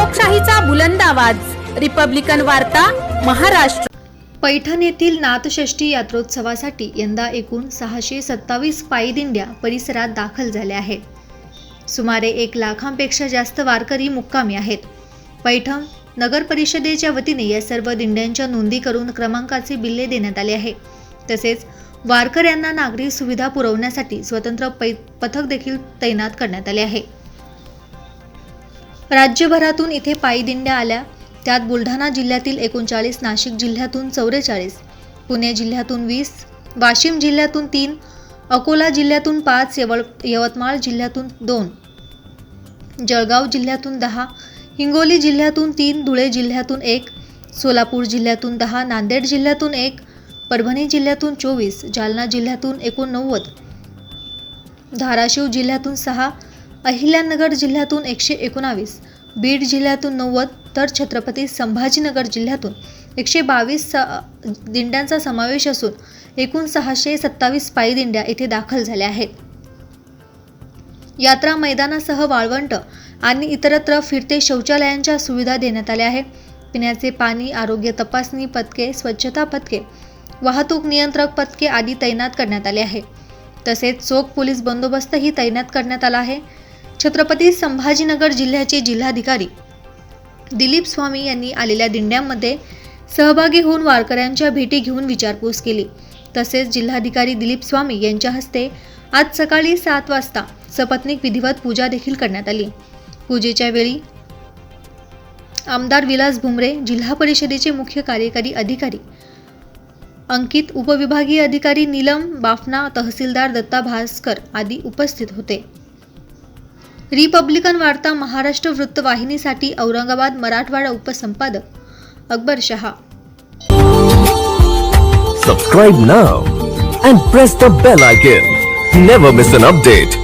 लोकशाहीचा बुलंद आवाज, रिपब्लिकन वार्ता, महाराष्ट्र। पैठण येथील नाथषष्ठी यात्रोत्सवासाठी यंदा एकूण 627 पायी दिंड्या परिसरात दाखल झाल्या आहेत। सुमारे 1 लाखांपेक्षा जास्त वारकरी मुक्कामी आहेत। पैठण नगर परिषदेच्या वतीने या सर्व दिंड्यांच्या नोंदी करून क्रमांकाचे बिल्ले देण्यात आले आहे। तसेच वारकऱ्यांना नागरी सुविधा पुरवण्यासाठी स्वतंत्र पथक देखील तैनात करण्यात आले आहे। राज्यभरातून इथे पायी दिंड्या आल्या, त्यात बुलढाणा जिल्ह्यातील 39, नाशिक जिल्ह्यातून 44, पुणे जिल्ह्यातून 20, वाशिम जिल्ह्यातून 3, अकोला जिल्ह्यातून 5, यवतमाळ जिल्ह्यातून 2, जळगाव जिल्ह्यातून 10, हिंगोली जिल्ह्यातून 3, धुळे जिल्ह्यातून 1, सोलापूर जिल्ह्यातून 10, नांदेड जिल्ह्यातून 1, परभणी जिल्ह्यातून 24, जालना जिल्ह्यातून 89, धाराशिव जिल्ह्यातून 6, अहिल्यानगर जिल्ह्यातून 119, बीड जिल्ह्यातून 90, तर छत्रपती संभाजीनगर जिल्ह्यातून 122 दिंड्यांचा समावेश असून एकूण 627 पायी दिंड्या येथे दाखल झाल्या आहेत। यात्रा मैदानासह वाळवंट आणि इतरत्र फिरते शौचालयांच्या सुविधा देण्यात आल्या आहेत। पिण्याचे पाणी, आरोग्य तपासणी पथके, स्वच्छता पथके, वाहतूक नियंत्रक पथके आदी तैनात करण्यात आले आहे। तसेच चोख पोलीस बंदोबस्तही तैनात करण्यात आला आहे। छत्रपती संभाजीनगर जिल्ह्याचे जिल्हाधिकारी दिलीप स्वामी यांनी आलेल्या दिंड्यांमध्ये सहभागी होऊन वारकऱ्यांच्या भेटी घेऊन विचारपूस केली। तसेच जिल्हाधिकारी दिलीप स्वामी यांच्या हस्ते आज सकाळी 7 वाजता सपत्नीक विधिवत पूजा देखील करण्यात आली। पूजेच्या वेळी आमदार विलास भुमरे, जिल्हा परिषदेचे मुख्य कार्यकारी अधिकारी अंकित, उपविभागीय अधिकारी नीलम बाफना, तहसीलदार दत्ता भास्कर आदी उपस्थित होते। रिपब्लिकन वार्ता Maharashtra वृत्तवाहिनीसाठी Aurangabad Marathwada उपसंपादक Akbar Shah. Subscribe now and press the bell icon. Never miss an update.